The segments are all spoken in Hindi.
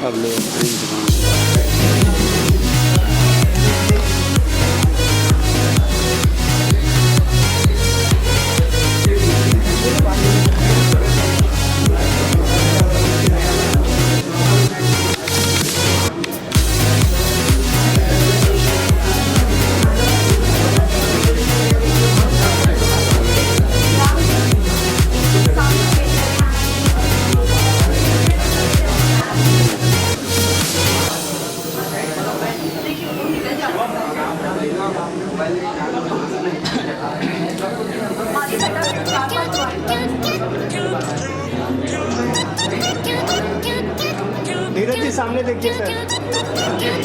अब लोग धीरज जी सामने देखिए सर।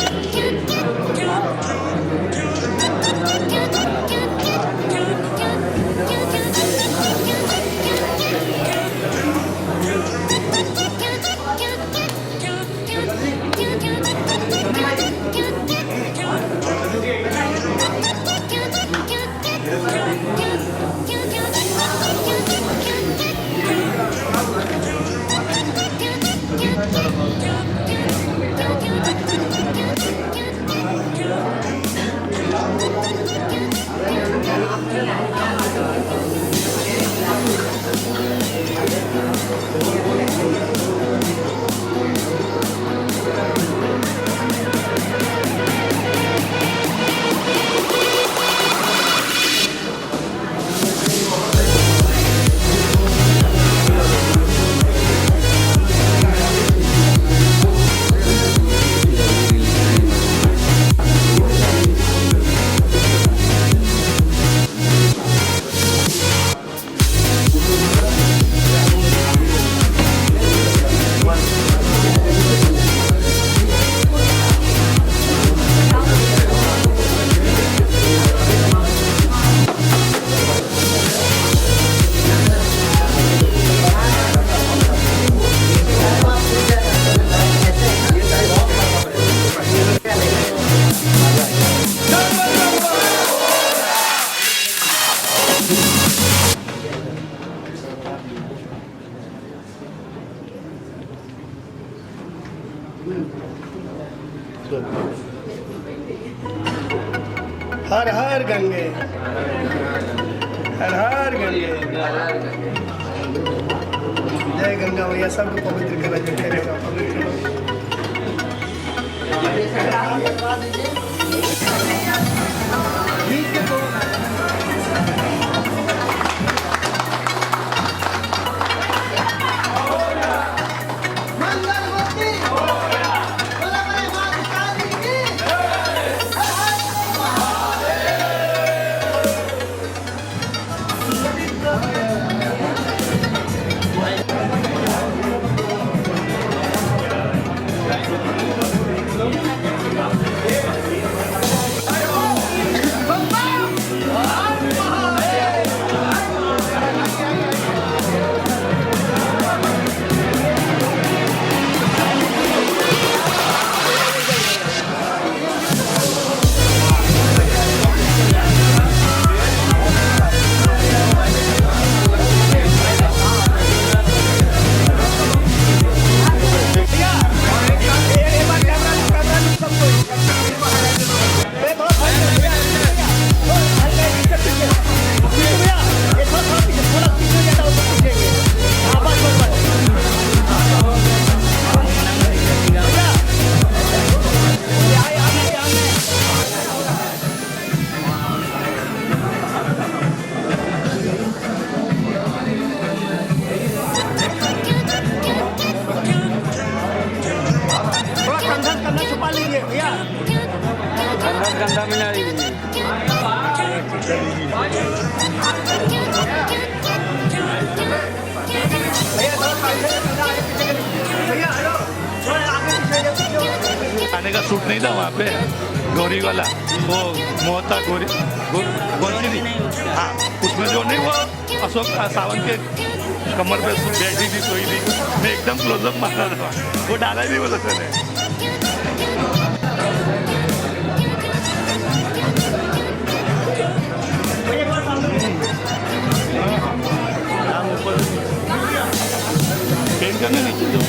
हर हर गंगे, हर हर गंगे। जय गंगा मैया सबको पवित्र करा जो ठहरेगा पवित्र। गंदा मिला रही है। खाने का सूट नहीं था वहाँ पे, गौरी वाला वो मोहता गौरी गौरी हाँ, उसमें जो नहीं हुआ अशोक सावंत के कमर पे बैठी थी सोई थी, मैं एकदम क्लोजअप मारा था, वो डाला भी वो लोगों ने। पेंट करने नीचे दो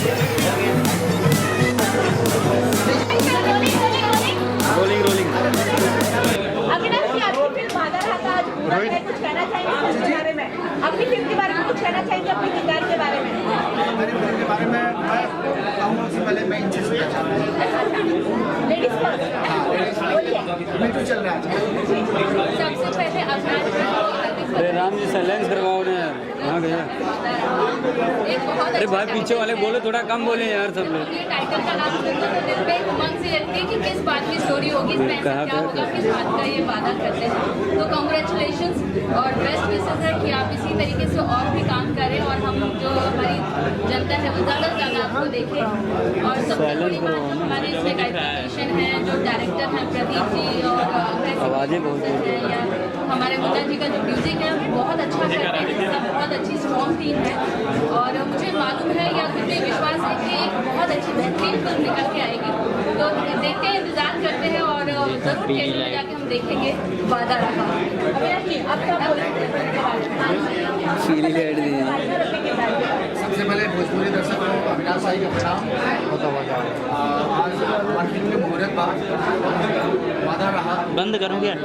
रोलिंग रोलिंग अविनाश जी, आपकी फिल्म बाधा रहा था आज पूरा है, कुछ कहना चाहेंगे इसके बारे में? अपनी फिल्म के बारे में कुछ कहना चाहेंगे, अपने किरदार के बारे में? मेरी फिल्म के बारे में मैं कहूँगा उससे पहले मैं इनसे सुनना चाहता हूँ। लेडीज फर्स्ट, बोलिए। मीटू चल रहा है। सबसे पहले अविनाश जी को अरे राम जी साइलेंस करवाओ ना यार, कहाँ गया? अरे भाई पीछे वाले बोलो, थोड़ा कम बोले यार सब लोग। ये टाइटल का नाम सुनते तो दिल पे उमंग सी रहती है कि किस बात की स्टोरी होगी, इसमें ऐसा क्या होगा, किस बात का ये वादा करते हैं। तो कॉन्ग्रेचुलेशंस और बेस्ट विशेस है कि आप इसी तरीके से और भी काम करें और हम जो हमारी जनता है वो ज़्यादा से ज़्यादा आपको देखे। और सबसे बड़ी बात हमारे इसमें टेक्नीशियन है, जो डायरेक्टर हैं प्रदीप जी, और आवाज़ें बहुत है या हमारे मुन्ना जी का जो म्यूजिक है वो बहुत अच्छा करते हैं, सब बहुत अच्छी स्ट्रॉन्ग टीम है। और मुझे मालूम है या मुझे विश्वास है कि एक बहुत अच्छी बेहतरीन फिल्म निकल के आएगी। तो देखते हैं, इंतजार करते हैं और जरूर थिएटर में जाके हम देखेंगे वादा रहा। अविनाश जी, आप क्या बोलेंगे? सीरी ऐड दी सबसे पहले भोजपुरी दर्शक को अविनाश भाई का प्रणाम। आज हमारी फिल्म के मुहूर्त बाद वादा रहा बंद करूँ क्या?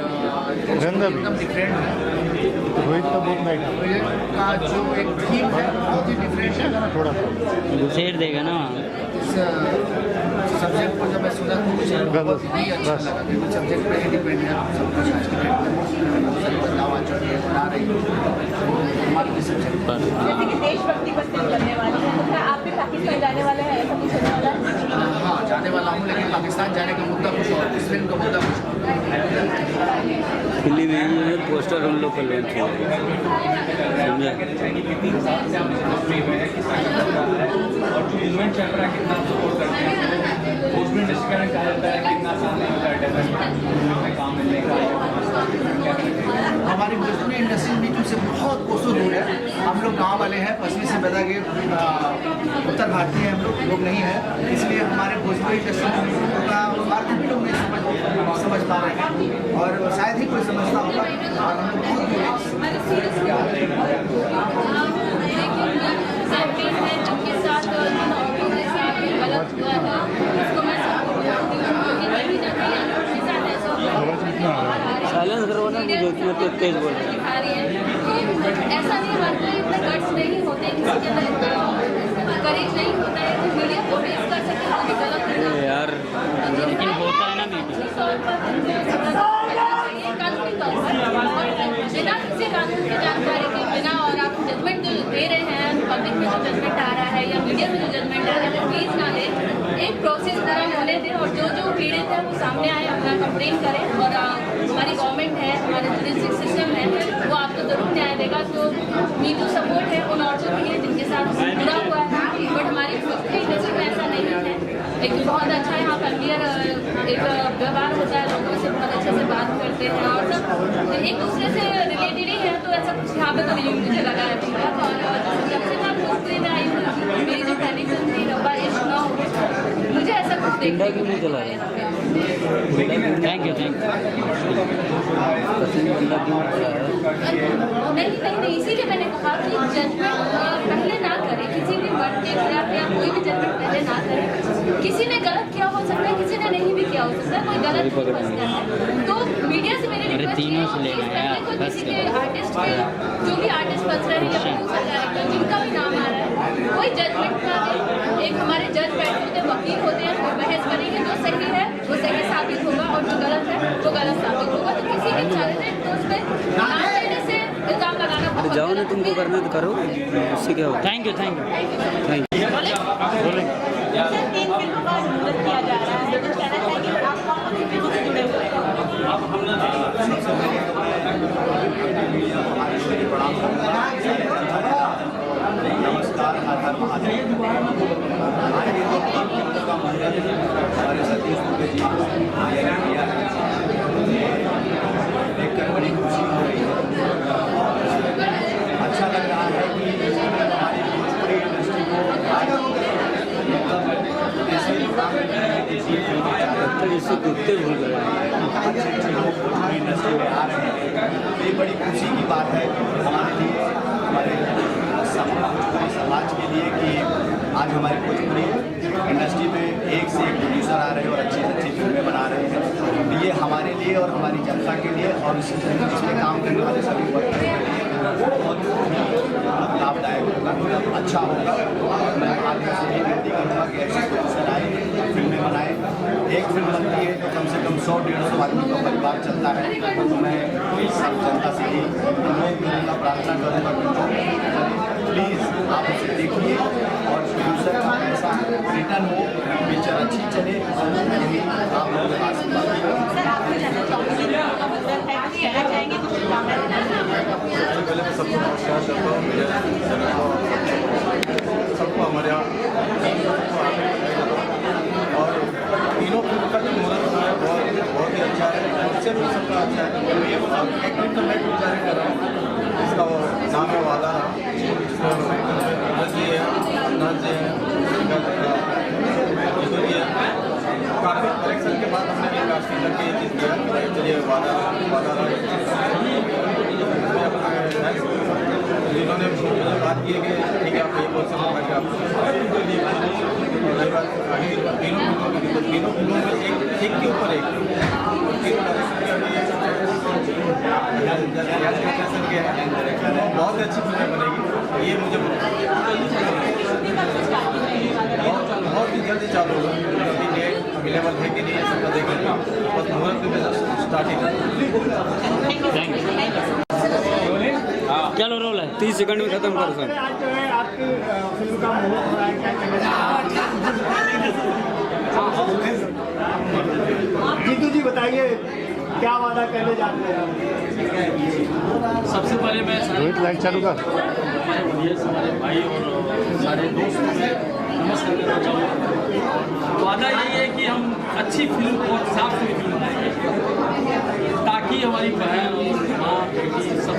एकदम डिफरेंट है। रोहित का जो एक थीम है बहुत ही डिफरेंट है। थोड़ा शेर देगा ना वहाँ। इस सब्जेक्ट को जब मैं सुना तो मुझे बहुत ही अच्छा लगा, क्योंकि सब्जेक्ट पे ही डिपेंड है सब कुछ। आज के डेट में सभी बदलाव जो है बना रही है हमारे भी सब्जेक्ट पर। जैसे कि देशभक्ति पर फिल्म बनने वाली है, तो क्या आप भी पाकिस्तान जाने वाले हैं, ऐसा कुछ होने वाला है? हाँ, जाने वाला हूँ, लेकिन पाकिस्तान जाने का मुद्दा कुछ और, इस फिल्म का मुद्दा कुछ और। दिल्ली में ही पोस्टर उन लोग का लॉन्च हुआ समझा। हमारी भोजपुरी इंडस्ट्री मीटू से बहुत कोसों दूर है। हम लोग गांव वाले हैं, पश्चिमी से पैदा के उत्तर भारतीय हम लोग नहीं हैं, इसलिए हमारे भोजपुरी इंडस्ट्री में मीटू का बात भी लोग नहीं समझ पा रहे हैं, और शायद ही कोई समझता होगा। और हम लोग बहुत दूर हैं। जिनके साथ गलत हुआ है उसको मैं सपोर्ट करती हूँ, क्योंकि कहीं ना कहीं अनुज के साथ ऐसा हुआ साइलेंस करो ना, मुझे उसमें तो तेज बोल रहे हैं। दिखा रही है कि ऐसा नहीं, हर कोई इतने गट्स नहीं होते, किसी के अंदर इतना करेज नहीं होता है कि मीडिया को फेस कर सके कोई गलत अरे यार लेकिन होता है ना मीटू। कानूनी तौर पर बिना किसी कानून की जानकारी के बिना, और आप जजमेंट जो दे रहे हैं, पब्लिक में जो जजमेंट आ रहा है या मीडिया में जो जजमेंट आ रहा है, वो प्लीज़ ना लें, एक प्रोसेस तरह होने दें, और जो जो पीड़ित है वो सामने आए, अपना कंप्लेन करें। और हमारी गवर्नमेंट है, हमारे जुडिशल सिस्टम है, वो आपको जरूर न्याय देगा। तो मीटू सपोर्ट है उन औरतों के लिए जिनके साथ जुड़ा हुआ है, बट हमारी इंडस्ट्री में ऐसा नहीं है। एक बहुत अच्छा यहाँ क्लियर एक व्यवहार होता है, लोगों से बहुत अच्छे से बात करते हैं, और सब एक दूसरे से रिलेटेड ही है। तो ऐसा कुछ यहाँ पे तो नहीं मुझे लगा है। और जब से मैं भोजपुरी में आई हूँ, मेरी जो पहली फिल्म थी रब्बा इश्क ना हो, मुझे ऐसा कुछ देखने को नहीं चला है। थैंक यू नहीं, इसीलिए मैंने कहा कि जजमेंट पहले ना करें, किसी भी वर्ड के खिलाफ या कोई भी जजमेंट पहले ना करें। किसी ने गलत किया हो सकता है, किसी ने नहीं भी किया हो सकता है, कोई गलत समझता है। तो मीडिया से मेरी रिक्वेस्ट है कि पहले कोई किसी के आर्टिस्ट के, जो भी आर्टिस्ट बच रहे हैं या प्रोड्यूसर डायरेक्टर जिनका भी नाम आ रहा है, कोई जजमेंट ना दे। एक हमारे जज बैठे होते हैं, वकील होते हैं, वो बहस करेंगे, जो सही है वो सही साबित होगा और जो गलत है वो गलत साबित होगा। तो किसी भी चैलेंज तो उस पर ना देने से इल्जाम लगाना बहुत जाओ ना, तुमको करना तो करो, उससे क्या हो। Thank you thank you. बोले सर, 3 फिल्मों का मुहूर्त किया जा रहा है, कुछ कहना चाहेंगे? आप कौन कौन सी फिल्मों से जुड़े हुए हैं? नमस्कार, हर हर महादेव। हमारे सतीश दुबे जी देखकर बड़ी खुशी हो रही है। अच्छा लग रहा है कि हमारी भोजपुरी इंडस्ट्री को ऐसे ही काम करने की देसी फिल्में से कुत्ते भूल रहे हैं। अच्छे लोग हमारी इंडस्ट्री में आ रहे हैं, ये बड़ी खुशी की बात है हमारे लिए, हमारे समाज के लिए कि आज हमारी भोजपुरी इंडस्ट्री में एक से एक प्रोड्यूसर आ रहे हैं और अच्छी अच्छी फिल्में बना रहे हैं। ये हमारे लिए और हमारी जनता के लिए और इसमें काम करने वाले सभी वर्ग के लिए बहुत लाभदायक होगा, अच्छा होगा। मैं आगे से ये विनती करूँगा कि ऐसे प्रोड्यूसर आए, फिल्में बनाए। एक फिल्म बनती है तो कम से कम 100-150 आदमी का परिवार चलता है। तो मैं सब जनता से ही अनुरोध करूँगा, प्रार्थना करूँगा कि प्लीज़ आप उसे देखिए और प्रोड्यूसर का पैसा रिटर्न हो, पिक्चर अच्छी चले, यही आप लोगों के पास सबसे पहले मैं सबको नमस्कार करता हूँ। मेरे सबको हमारे यहाँ और तीनों फिल्म का जो मुहूर्त हुआ है बहुत ही अच्छा है, उससे भी सबका अच्छा है। एक फिल्म तो मैं गुजारिश कर रहा हूँ, इसका वो नाम है वादा, जी है, नाच जी है, काफ़ी करेक्शन के बाद हमने ये कास्टिंग करके ये चीज़ किया। चलिए वादा जिन्होंने मुझे बात की है कि ठीक है आप ये बोल सकते हैं कि आप तीनों फिल्मों में एक के ऊपर एक बहुत अच्छी फिल्में बनेगी, ये मुझे बहुत ही जल्दी चालू होगा। अभी डेट अवेलेबल है कि नहीं है सबका देखेंगे, बस मुहूर्त में स्टार्टिंग है। चलो रोल है, 30 सेकंड में खत्म करो सर। आज जो है आपकी फिल्म का मुहूर्त हो रहा है, क्या कहना जीतू जी बताइए क्या वादा कहने जाते हैं? सबसे पहले मैं लाइट चालू कर। हमारे भाई और सारे दोस्तों से नमस्कार करना चाहूँगा। वादा यही है कि हम अच्छी फिल्म और साफ सुथरी फिल्म बनाएंगे ताकि हमारी बहन और माँ बेटी सब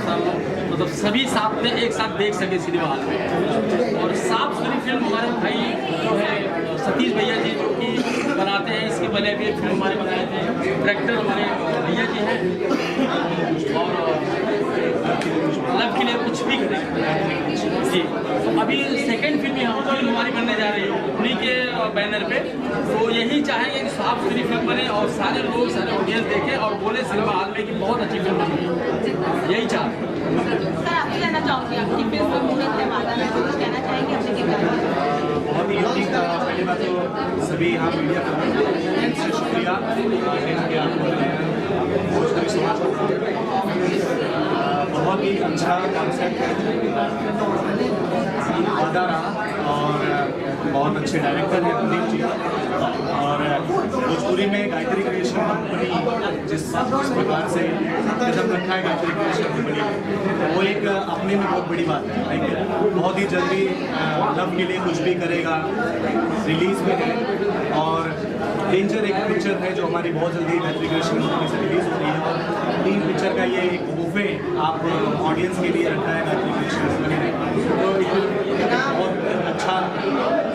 मतलब सभी साथ में एक साथ देख सके सिनेमा हॉल में। और साफ सुथरी फिल्म हमारे भाई जो है सतीश भैया जी जो कि बनाते हैं, इसके पहले भी एक फिल्म हमारे बनाए थे, डायरेक्टर हमारे भैया जी हैं और लव के लिए कुछ भी करें जी। अभी सेकंड फिल्म हमारी बनने जा रही है उन्हीं के बैनर पे, तो यही चाहेंगे कि साफ सुथरी फिल्म बने और सारे लोग सारे ऑडियंस देखें और बोले सिनेमा हॉल में कि बहुत अच्छी फिल्म बनी है, यही चाहते हैं। सर आपको कहना चाहूँगी आपकी फिल्म में मुहूर्त है वादा में कुछ कहना चाहेंगे अपने के बारे में? बहुत ही यूनिक। पहली बात तो सभी यहाँ मीडिया कर्मी से शुक्रिया कि आप भोजपुरी समाज को बहुत ही अच्छा कॉन्सेप्ट है, वादा रहा और बहुत अच्छे डायरेक्टर हैं प्रदीप जी। और भोजपुरी में गायत्री क्रिएशन कंपनी जिस प्रकार से कदम रखा है गायत्री क्रिएशन कंपनी, वो एक अपने में बहुत बड़ी बात है। बहुत ही जल्दी लव के लिए कुछ भी करेगा रिलीज में है और डेंजर एक पिक्चर है जो हमारी बहुत जल्दी गायत्री क्रिएशन कंपनी से रिलीज हो रही है। और 3 पिक्चर का ये एक बुफे आप ऑडियंस के लिए रखा है गायत्री क्रिएशन कंपनी ने, तो बहुत अच्छा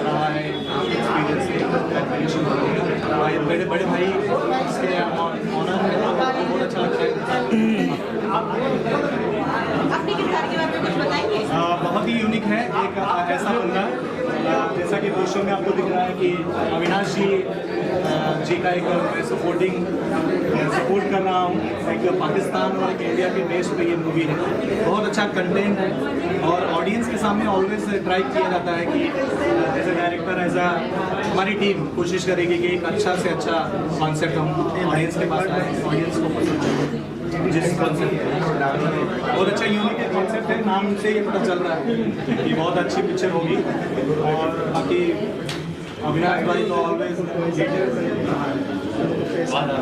रहा है एक्सपीरियंस मेरे बड़े भाई इसके ऑनर है, बहुत अच्छा लगता है। अपने किरदार के बारे में कुछ बताएंगे? बहुत ही यूनिक है, एक ऐसा बंदा जैसा कि दोस्तों में आपको दिख रहा है कि अविनाश जी का एक सपोर्ट कर रहा हूँ। एक पाकिस्तान और एक इंडिया के बेस पे ये मूवी है, बहुत अच्छा कंटेंट है और ऑडियंस के सामने ऑलवेज ट्राई किया जाता है कि as a director as uh हमारी टीम कोशिश करेगी कि एक अच्छा से अच्छा कॉन्सेप्ट हम ऑडियंस के पास लाएं, ऑडियंस को पसंद चले। जिस कॉन्सेप्ट बहुत अच्छा यूनिक कॉन्सेप्ट है, नाम से ये पता चल रहा है कि बहुत अच्छी पिक्चर होगी। और बाकी अविनाश भाई तो ऑलवेज वादा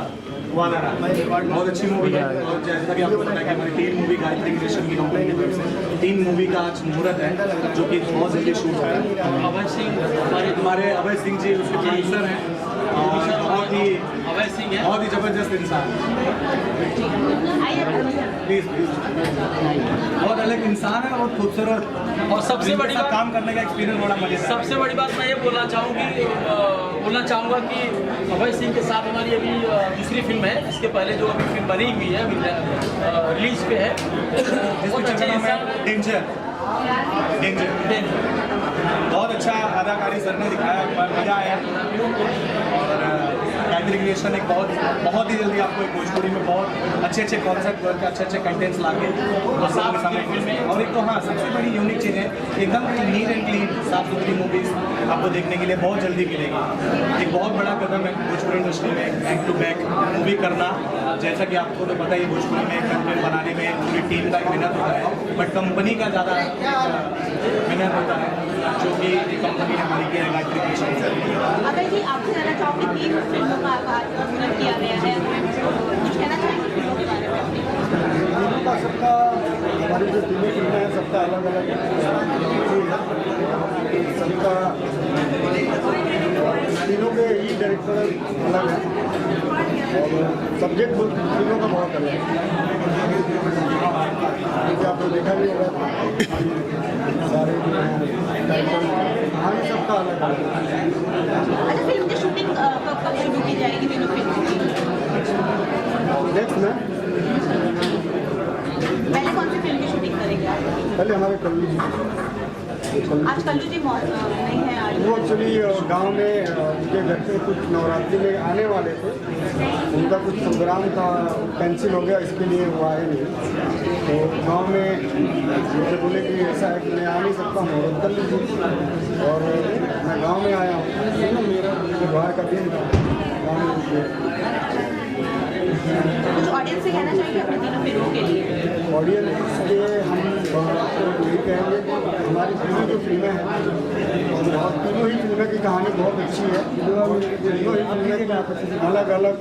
बहुत अच्छी मूवी है। और जैसा कि आपको पता है कि हमारी 3 मूवी गायत्री क्रिएशन की कंपनी की तरफ से 3 मूवी का आज मुहूर्त है जो कि बहुत जल्दी शूट है। अभय सिंह हमारे अभय सिंह जी उसके प्रोड्यूसर हैं और बहुत ही जबरदस्त इंसान, प्लीज बहुत अलग इंसान है और खूबसूरत, और सबसे बड़ी बात, काम करने का एक्सपीरियंस बड़ा मजेदार। सबसे बड़ी बात मैं ये बोलना चाहूँगा कि अभय सिंह के साथ हमारी अभी दूसरी फिल्म है, इसके पहले जो अभी फिल्म बनी हुई है अभी रिलीज पे है, बहुत अच्छे इंसान है। डेंजर बहुत अच्छा अदाकारी सर ने दिखाया, मजा आया। और गायत्री क्रिएशन एक बहुत ही जल्दी आपको एक भोजपुरी में बहुत अच्छे कॉन्सेप्ट वर्क, अच्छे कंटेंट्स लाके और सामने फिल्में। और एक तो हाँ, सबसे बड़ी यूनिक चीज़ है, एकदम नीट एंड क्लीन साफ सुथरी मूवीज आपको देखने के लिए बहुत जल्दी मिलेगी। एक बहुत बड़ा कदम है भोजपुरी इंडस्ट्री में बैक टू बैक मूवी करना। जैसा कि आपको तो पता ही, भोजपुरी में कंटेंट बनाने में पूरी टीम का एक मेहनत होता है, बट कंपनी का ज़्यादा मेहनत होता है, जो कि कंपनी हमारी की है गायत्री क्रिएशन। अगर जी आपसे कहना चाहूँगी 3 फिल्मों का आगाज किया गया है, कुछ कहना चाहेंगे फिल्मों के बारे में? फिल्मों का सबका, हमारी जो तीनों फिल्में हैं सबका अलग अलग सबका, तीनों के ही डायरेक्टर अलग है और सब्जेक्ट तीनों का बहुत अलग है। क्योंकि आपने देखा भी होगा सारे टाइटल कहानी सबका अलग अलग है। अच्छा, फिल्म की शूटिंग कब शुरू की जाएगी तीनों फिल्मों की? नेक्स्ट में पहले कौन सी फिल्म की शूटिंग करेंगे आप? पहले हमारे कल्लू जी, आज कल्लू जी नहीं है आज। वो एक्चुअली गांव में उनके घर पे कुछ नवरात्रि में आने वाले थे, उनका कुछ प्रोग्राम था, कैंसिल हो गया, इसके लिए वो आए नहीं। तो गांव में मुझे बोले कि ऐसा है कि मैं आ नहीं सकता हूँ, और कर लीजिए। और मैं गांव में आया हूँ, मेरा त्योहार का दिन था गाँव में। कुछ ऑडियंस से कहना चाहिए अपनी तीनों फिल्मों के लिए? ऑडियंस के हम यही कहेंगे कि हमारी तीनों जो फिल्में हैं, तीनों ही फिल्में की कहानी बहुत अच्छी है। तीनों ही फिल्में अलग अलग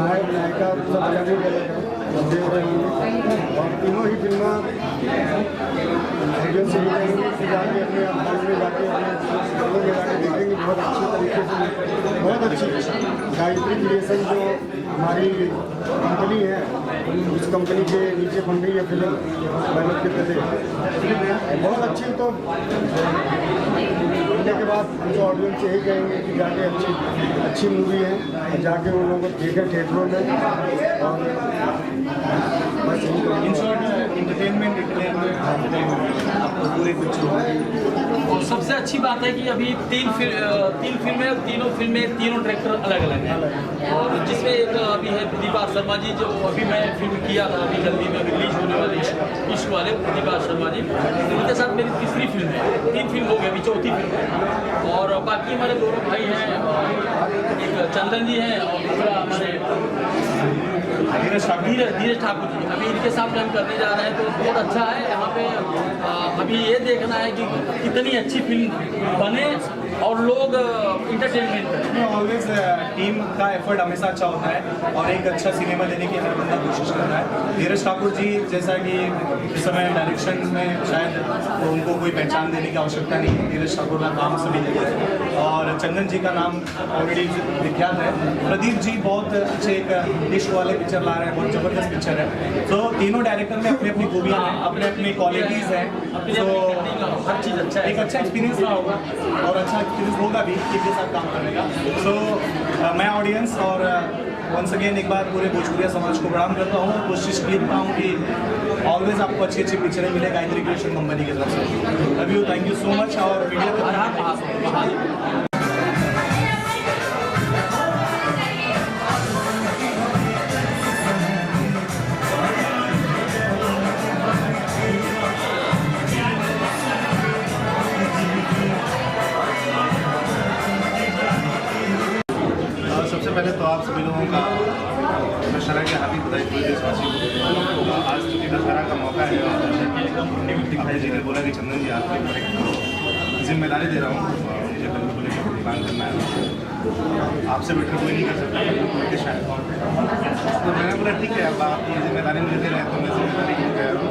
नायक नायिका सब अलग अलग देख रहे हैं, और तीनों ही फिल्में ऑडियंस यही कहेंगे कि जाके अपने हॉल में जाके अपने लोगों में जाके देखेंगे बहुत अच्छी तरीके से, बहुत अच्छी। गायत्री क्रिएशन जो हमारी कंपनी है, उस कंपनी के नीचे बन रही है फिल्म मेहनत के तहत बहुत अच्छी। तो देखने के बाद हम तो ऑडियंस यही कहेंगे कि जाके अच्छी मूवी है, और जाके उन लोगों को देखें थिएटरों में। और बस इन शॉर्ट इंटरटेनमेंट आपको पूरे कुछ। और सबसे अच्छी बात है कि अभी तीन फिल्में, तीनों डायरेक्टर अलग अलग हैं। और जिसमें एक अभी है प्रदीप शर्मा जी, जो अभी मैं फिल्म किया था अभी जल्दी में रिलीज होने वाली है, इश्क वाले प्रदीप शर्मा जी, उनके साथ मेरी तीसरी फिल्म है। 3 फिल्म हो गई, अभी चौथी फिल्म है। और बाकी हमारे दोनों भाई हैं, एक चंदन जी हैं और दूसरा हमारे धीरज ठाकुर जी, अभी इनके साथ हम करने जा रहे हैं। तो बहुत अच्छा है यहाँ पे। अभी ये देखना है कि कितनी अच्छी फिल्म बने और लोग इंटरटेनमेंट करें। ऑलवेज टीम का एफर्ट हमेशा अच्छा होता है, और एक अच्छा सिनेमा देने की हर बंदा कोशिश करता है। धीरज ठाकुर जी जैसा कि इस समय डायरेक्शन में शायद तो उनको कोई पहचान देने की आवश्यकता नहीं है, धीरज ठाकुर का काम सभी जगह है, और चंदन जी का नाम ऑलरेडी विख्यात है। प्रदीप जी बहुत अच्छे एक इश्क वाले पिक्चर ला रहे हैं, बहुत ज़बरदस्त पिक्चर है। तो तीनों डायरेक्टर में अपनी अपनी खूबियाँ हैं, अपने अपनी क्वालिटीज़ हैं। तो हर चीज़ अच्छा है, एक अच्छा एक्सपीरियंस रहा होगा और अच्छा एक्सपीरियंस होगा भी टीम के साथ काम करने का। सो मैं ऑडियंस और वंस अगेन एक बार पूरे भोजपुरिया समाज को प्रणाम करता हूँ। कोशिश करता हूँ कि ऑलवेज आपको अच्छी अच्छी पिक्चरें मिले गायत्री क्रिएशन कंपनी की तरफ से। Love you, thank you so much. और मीडिया सबसे पहले तो आप सभी लोगों का दशहरा की हार्दिक बधाई पूरे देशवासियों को। आज चूँकि दशहरा का मौका है और अभय जी ने बोला कि चंदन जी आपको जिम्मेदारी दे रहा हूँ, मुझे फिल्म को लेकर प्लान करना है, आपसे बेटर कोई नहीं कर सकता फिल्म के शायद। तो मैंने बोला ठीक है, अब आप ये जिम्मेदारी मुझे दे रहे हैं तो मैं जिम्मेदारी को कह रहा हूँ।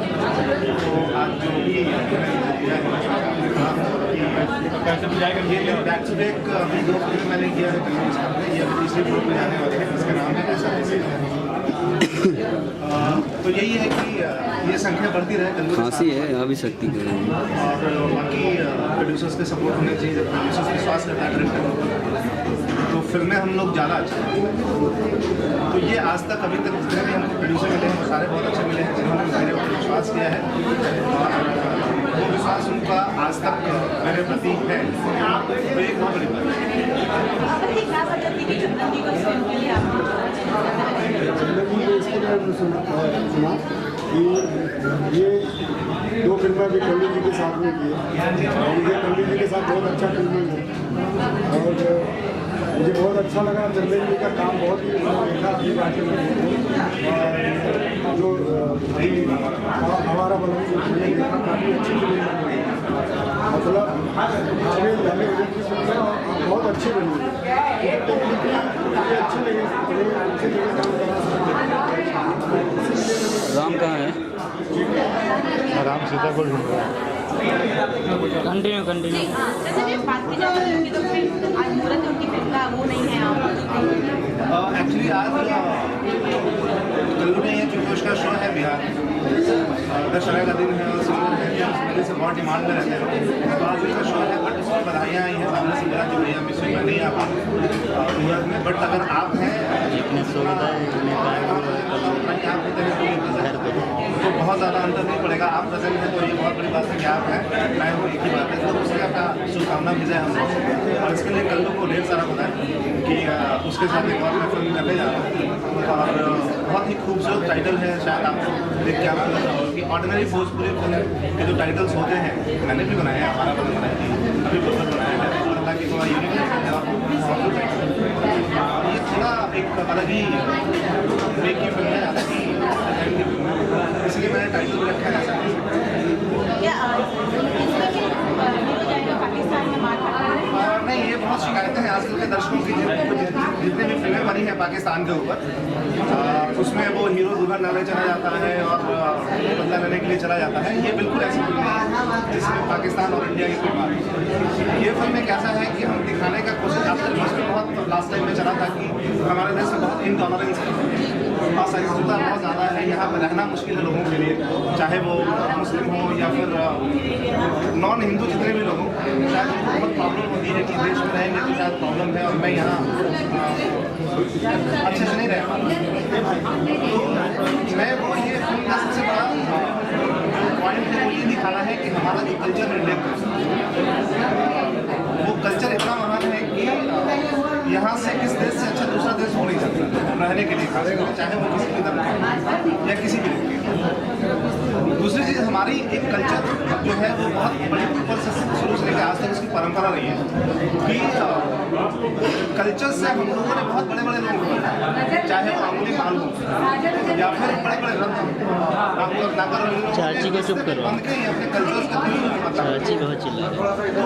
तो आज जो भी आपने कहा कि ये बैक टू बैक अभी 2 फिल्म मैंने किया है कन्नड़ साहब ने, ये अभी तीसरी फिल्म में जाने वाले हैं, इसका नाम है ऐसा ऐसे। तो यही है कि ये संख्या बढ़ती रहे कन्नड़ खांसी है आ भी सकती है। और बाकी प्रोड्यूसर्स के सपोर्ट होने चाहिए, जब प्रोड्यूसर्स विश्वास करता है डायरेक्टर तो फिल्में हम लोग ज़्यादा अच्छे हैं। तो ये आज तक अभी तक जितने भी हमको प्रोड्यूसर मिले हैं वो सारे बहुत अच्छे मिले हैं, जिन्होंने मेरे ऊपर विश्वास किया है और वो विश्वास उनका आज तक मेरे प्रति है, तो एक बहुत बड़ी बात है। क्या वजह थी कि चंदन जी को इस फिल्म के लिए आपने जिंदगी में इसके लिए हमने सुना कि ये 2 फिल्में अभी कल्लू जी के साथ में की है और ये कल्लू जी के साथ बहुत अच्छा फिल्मिंग है और मुझे बहुत अच्छा लगा। चंदन जी का काम बहुत ही देखा अपनी बातें में जो हमारा बना देखा काफ़ी अच्छी फिल्म बनी है, मतलब हमें की फिल्म है और बहुत अच्छी बनी है, अच्छी लगी अच्छी जगह काम करना। राम कहाँ है? राम सीता को ढूंढ रहा है। कंटिन्यू जी, जैसे भी बात की जाए उनकी तो फिल्म आज मुहूर्त उनकी फिल्म का वो नहीं है आप एक्चुअली आज कल्लू में ये चूँकि उसका शो है बिहार दशहरा का दिन है और सिंगर है जो पहले से बहुत डिमांड में रहते हैं, तो आज उसका शो है। बट उसमें बधाइयाँ आई हैं सामने से मेरा जो भैया मिस मैं नहीं आ पाऊँ मुहूर्त में, बट अगर आप हैं आप होते हैं तो बहुत ज़्यादा अंतर नहीं पड़ेगा। आप प्रेजेंट हैं तो ये बहुत बड़ी बात है कि आप हैं, मैं हूँ, एक ही बात है। तो उसके आपका शुभकामना भेजा है हम लोग और इसके लिए कल्लू को ढेर सारा पता है कि उसके साथ एक और मैं फिल्म करने जा रहा हूँ और बहुत ही खूबसूरत टाइटल है, शायद आपको देख के आपको लग रहा होगा कि ऑर्डिनरी भोजपुरी फिल्म के जो टाइटल्स होते हैं मैंने भी बनाया है, हमारा बना बनाया है, अभी बहुत बनाया है और ताकि थोड़ा यूनिक है। ये थोड़ा एक अलग ही ब्रेक की फिल्म है, अलग ही इसलिए मैंने टाइटल भी रखा है ऐसा। क्या इसमें कि हीरो जाएगा पाकिस्तान में मार खाता है? नहीं, ये बहुत शिकायतें हैं आजकल के दर्शकों की, जितने भी फिल्में बनी हैं पाकिस्तान के ऊपर उसमें वो हीरो दुल्हन डालने चला जाता है और बदला लेने के लिए चला जाता है। ये बिल्कुल ऐसी फिल्म है जिसमें पाकिस्तान और इंडिया की कोई बात नहीं। ये फिल्म में कैसा है कि हम दिखाने का कोशिश आपके न्यूज़ में बहुत लास्ट टाइम में चला था कि हमारे देश में बहुत इनटॉलरेंस है, असहिष्णुता बहुत ज़्यादा है, यहाँ पर रहना मुश्किल है लोगों के लिए, चाहे वो मुस्लिम हो या फिर नॉन हिंदू जितने भी लोग हों, शायद उनको बहुत प्रॉब्लम होती है कि देश में रहेंगे तो शायद प्रॉब्लम है और मैं यहाँ अच्छे से नहीं रह पा रहा। तो मैं वो ये फिल्म का सबसे बड़ा पॉइंट है वो ये दिखाना है कि हमारा जो कल्चर इंडिया वो कल्चर इतना महान है कि यहाँ से किस देश से अच्छा दूसरा देश हो नहीं सकता रहने के लिए, खास करके चाहे वो किसी भी धर्म या किसी भी व्यक्ति। दूसरी चीज़ हमारी एक कल्चर जो है वो बहुत बड़े ऊपर से शुरू से लेकर आज तक उसकी परंपरा रही है कि कल्चर से हम लोगों ने बहुत बड़े बड़े लोग बनाए, चाहे वो अंगुली माल हो या फिर बड़े बड़े रत्न चाची को चुप करो, बन के अपने कल्चर का चाची बहुत चिल्ला रही है। तो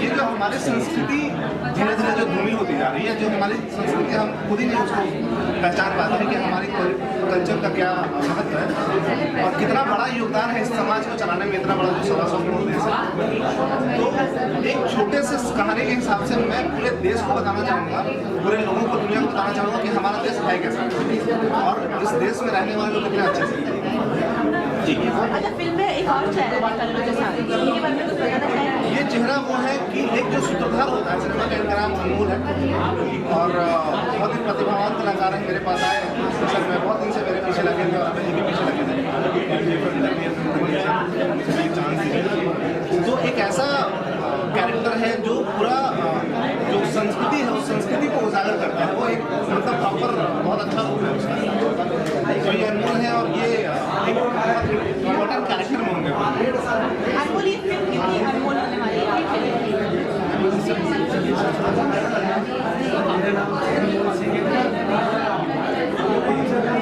ये जो हमारी संस्कृति धीरे धीरे जो धूमिल होती जा रही है, जो हमारी संस्कृति हम खुद ही नहीं उसको पहचान पाते हैं कि हमारी कल्चर का क्या महत्व है और कितना बड़ा योगदान है इस समाज को चलाने में, इतना बड़ा जो 125 करोड़ देश है। तो एक छोटे से कहानी के हिसाब से मैं पूरे देश को बताना चाहूँगा, पूरे लोगों को, दुनिया को बताना चाहूँगा कि हमारा देश है कैसा और इस देश में रहने वाले लोग कितने अच्छे से। अच्छा, फिल्म में एक और चेहरा है कल्लू के साथ, इनके बारे में कुछ बताना चाहेंगे? ये चेहरा वो है कि एक जो सूत्रधार होता है सिनेमा का, इनका नाम अनमोल है और बहुत ही प्रतिभावान कलाकार है। मेरे पास आए सर, मैं बहुत दिन से मेरे पीछे लगे थे और अभी भी पीछे लगे थे, चांस दी। तो एक ऐसा कैरेक्टर है जो पूरा जो संस्कृति है उस संस्कृति को उजागर करता है, वो एक मतलब प्रॉपर बहुत अच्छा रूप है उसका। तो ये अनमोल है और ये एक बहुत इम्पोर्टेंट कैरेक्टर में होंगे। अनमोल, ये फिल्म कितनी अनमोल होने वाली है आपके लिए?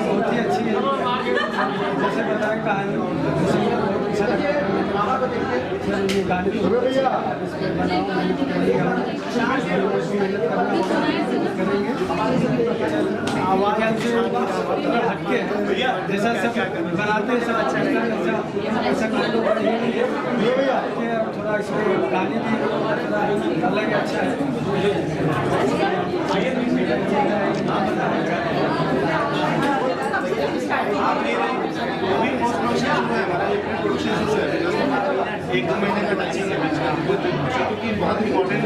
बहुत ही अच्छी है, जैसे बताया कहानी आवाज़ से हटके जैसा सब बनाते हैं सब अच्छा ऐसा थोड़ा इसमें कहानी भी अभी पोस्ट प्रोडक्शन है हमारा, ये प्री प्रोडक्शन से है, एक दो महीने का टचिंग है बीच में, क्योंकि बहुत इंपॉर्टेंट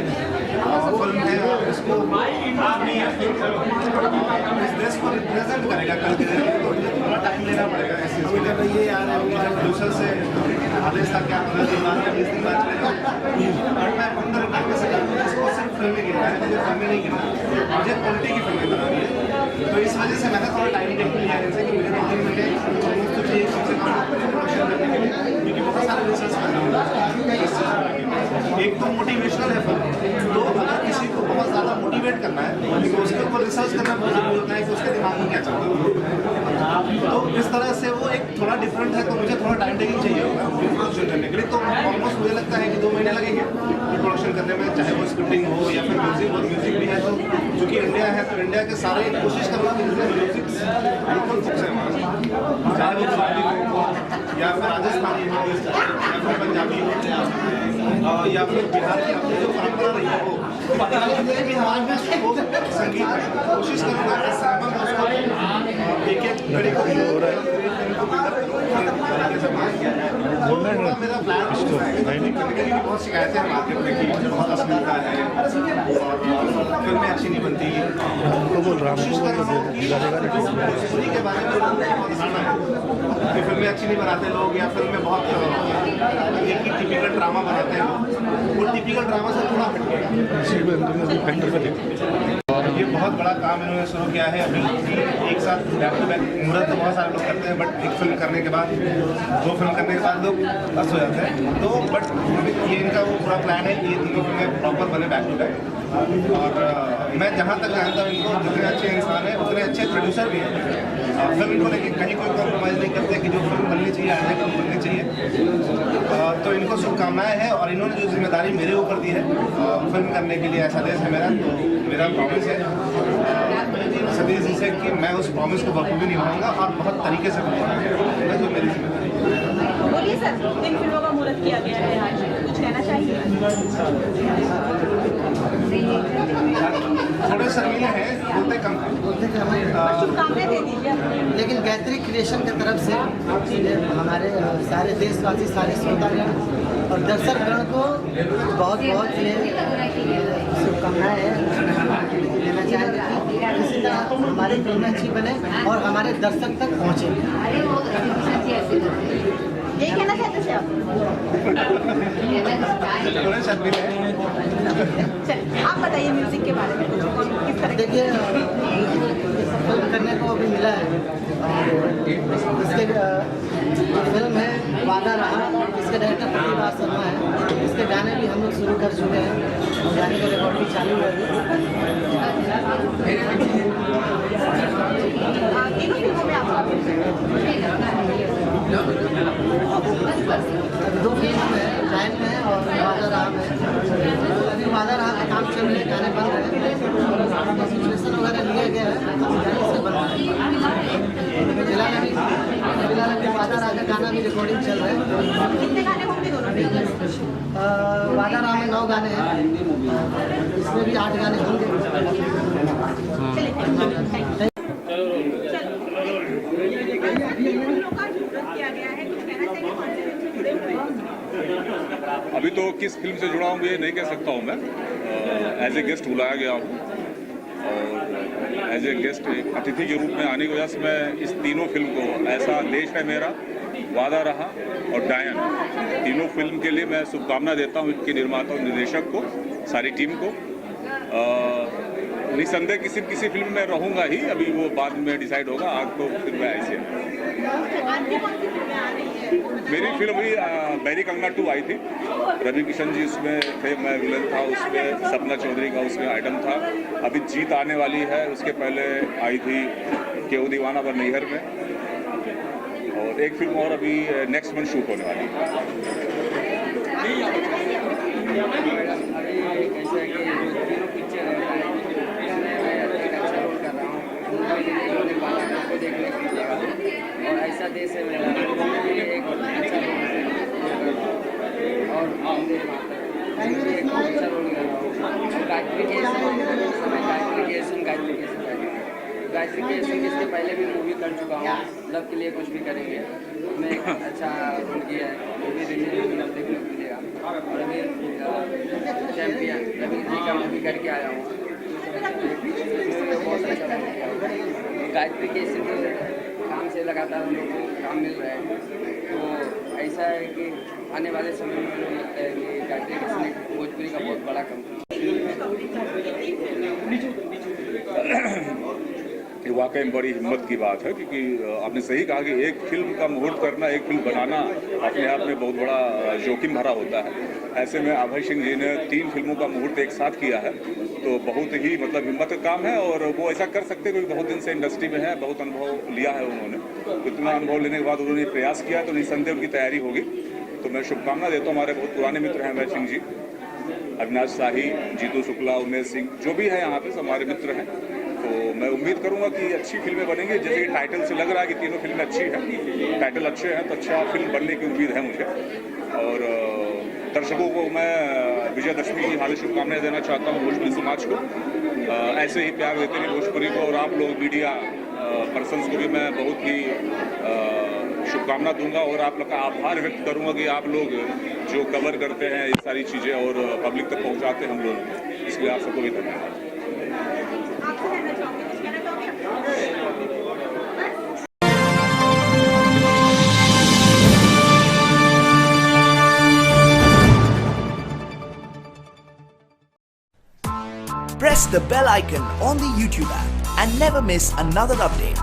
फिल्म है। इसको अपनी इस देश को रिप्रेजेंट करेगा कल के दिन, तो थोड़ा टाइम लेना पड़ेगा इस चीज़ के लिए। ये यार है प्रोड्यूसर से आदेश था क्या 15 दिन बाद या 20 दिन बाद चलेगा, और मैं 15 दिन से इसको सिर्फ फिल्में गिनना है, मुझे फिल्में नहीं गिनना, मुझे क्वालिटी की फिल्में बनानी है। तो इस वजह से मैंने थोड़ा टाइम टेक लिया है इनसे कि मुझे 2-3 महीने तो चाहिए कम से कम प्रोडक्शन करने के लिए, क्योंकि बहुत सारे रिसर्च करना होता है। एक तो मोटिवेशनल है फिल्म, तो अगर किसी को बहुत ज़्यादा मोटिवेट करना है तो उसके ऊपर रिसर्च करना बहुत ज़रूरी होता है कि उसके दिमाग में क्या चल रहा है। तो इस तरह से वो एक थोड़ा डिफरेंट है, तो मुझे थोड़ा टाइम टेकिंग चाहिए होगा प्रोडक्शन करने के लिए। तो ऑलमोस्ट मुझे लगता है कि 2 महीने लगेंगे प्रोडक्शन करने में, चाहे वो स्क्रिप्टिंग हो या फिर म्यूजिक हो। म्यूजिक भी है तो चूँकि इंडिया है तो इंडिया के सारे कोशिश करूँगा कि जितने म्यूजिक लोकल बुक्स हैं हमारे, चाहे वो गुजराती हो या फिर राजस्थानी हो या फिर पंजाबी हो या फिर बिहार की अपनी जो परंपरा रही है वो संगीत कोशिश करूँगा कि सिनेमा में उसको एक कड़ी को मेरा प्लान कभी बहुत शिकायतें हैं मार्केट में कि बहुत अश्लीलता है, फिल्में अच्छी नहीं बनती। कोशिश कर रहा हूँ कि भोजपुरी के बारे में लोगों की बहुत धारणा है कि फिल्में अच्छी नहीं बनाते लोग, या फिल्में बहुत एक ही टिपिकल ड्रामा बनाते हैं लोग, वो टिपिकल ड्रामा से थोड़ा हटके। ये बहुत बड़ा काम इन्होंने शुरू किया है अभी, एक साथ बैक टू बैक मुहूर्त तो बहुत सारे लोग करते हैं, बट एक फिल्म करने के बाद 2 फिल्म करने के बाद लोग बस हो जाते हैं। तो बट ये इनका वो पूरा प्लान है कि ये 3 फिल्में प्रॉपर बने बैक टू बैक। और मैं जहाँ तक जानता हूँ इनको जितने अच्छे इंसान हैं उतने अच्छे प्रोड्यूसर भी हैं। फिल्म को लेकर कहीं कोई कॉम्प्रोमाइज़ नहीं करते कि जो फिल्म बननी चाहिए आने को बननी चाहिए। तो इनको शुभकामनाएं हैं, और इन्होंने जो जिम्मेदारी मेरे ऊपर दी है फिल्म करने के लिए, ऐसा देश है मेरा, तो मेरा प्रॉमिस है सतीश जी से कि मैं उस प्रॉमिस को बखूबी निभाऊंगा और बहुत तरीके से निभाऊंगा, जो मेरी जिम्मेदारी है। बोलिए सर, 3 फिल्मों का मुहूर्त किया गया है आज, कुछ कहना चाहिए? थोड़े शर्मीले हैं, बोलते कम हैं। शुभकामनाएं दे दीजिए। लेकिन गायत्री क्रिएशन की तरफ से हमारे सारे देशवासी, सारे श्रोतागण और दर्शकगण को बहुत बहुत ये शुभकामनाएं देना चाहेंगे कि इसी तरह हमारी फिल्में अच्छी बने और हमारे दर्शक तक पहुँचे। यही कहना चाहते थे आप? थोड़े शर्मीले हैं। चलिए आप बताइए म्यूजिक के बारे में, किस तरह? देखिए, फिल्म करने को अभी मिला है, और इसके फिल्म है वादा रहा, इसके डायरेक्टर प्रतिभा शर्मा है। इसके गाने भी हम लोग शुरू कर चुके हैं, गाने का रिकॉर्ड भी चालू है। तीनों फिल्मों में आपका 2 फिल्म है, लाइन में है और वादा राह में। अभी वादा राह का काम चल रहा है, गाने बन रहे हैं, सिचुएशन वगैरह लिया गया है, गाने से बन रहा है। फिलहाल अभी वादा राह का गाना भी रिकॉर्डिंग चल रहा है। कितने गाने होंगे दोनों फिल्मों में? वादा राह में 9 गाने हैं, इसमें भी 8 गाने होंगे। अभी तो किस फिल्म से जुड़ा हूँ ये नहीं कह सकता हूँ मैं। एज ए गेस्ट बुलाया गया हूँ, और एज ए गेस्ट अतिथि के रूप में आने की वजह से मैं इस तीनों फिल्म को, ऐसा देश है मेरा, वादा रहा और डायन, तीनों फिल्म के लिए मैं शुभकामना देता हूँ इनके निर्माता और निर्देशक को, सारी टीम को। निसंदेह किसी फिल्म में रहूँगा ही, अभी वो बाद में डिसाइड होगा। आज तो फिल्म ऐसे मेरी फिल्म हुई बैरी कंगना 2 आई थी, रवि किशन जी उसमें थे, मैं विलन था उसमें, सपना चौधरी का उसमें आइटम था। अभी जीत आने वाली है, उसके पहले आई थी केहू दीवाना पर नैहर में, और एक फिल्म और अभी नेक्स्ट मंथ शूट होने वाली है। और ऐसा देश है मेरा, एक अच्छा और अच्छा रोल कर रहा हूँ। गायत्री के क्योंकि इसके पहले भी मूवी कर चुका हूँ, लव के लिए कुछ भी करेंगे मैं एक अच्छा रोल किया है, वो भी रिलीज में देखने को मिलेगा। और अभी चैम्पियन रवि जी का मूवी करके आया हूँ, बहुत अच्छा लगा। गायत्री के सिर्फ काम से लगातार हम लोग को काम मिल रहा है, तो ऐसा है कि आने वाले समय में मुझे लगता है कि गायत्री के भोजपुरी का बहुत बड़ा कंपनी। ये वाकई में बड़ी हिम्मत की बात है, क्योंकि आपने सही कहा कि एक फिल्म का मुहूर्त करना, एक फिल्म बनाना अपने आप में बहुत बड़ा जोखिम भरा होता है। ऐसे में अभय सिंह जी ने 3 फिल्मों का मुहूर्त एक साथ किया है, तो बहुत ही मतलब हिम्मत का काम है। और वो ऐसा कर सकते हैं क्योंकि बहुत दिन से इंडस्ट्री में है, बहुत अनुभव लिया है उन्होंने। तो इतना अनुभव लेने के बाद उन्होंने प्रयास किया, तो निसंदेह उनकी तैयारी होगी। तो मैं शुभकामना देता हूँ। हमारे बहुत पुराने मित्र हैं अभय सिंह जी, अविनाश शाही, जीतू शुक्ला, उमेश सिंह, जो भी है यहाँ पे हमारे मित्र हैं। तो मैं उम्मीद करूंगा कि अच्छी फिल्में बनेंगी। जैसे कि टाइटल से लग रहा है कि तीनों फिल्में अच्छी हैं, टाइटल अच्छे हैं, तो अच्छा फिल्म बनने की उम्मीद है मुझे। और दर्शकों को मैं विजयदशमी की हार्दिक शुभकामनाएं देना चाहता हूँ, भोजपुरी समाज को। ऐसे ही प्यार देते रहिए भोजपुरी को, और आप लोग मीडिया पर्सन्स को भी मैं बहुत ही शुभकामना दूंगा और आप लोग का आभार व्यक्त करूंगा कि आप लोग जो कवर करते हैं ये सारी चीज़ें और पब्लिक तक पहुंचाते हैं हम लोग, इसलिए आप सबको भी धन्यवाद। Press the bell icon on the YouTube app and never miss another update.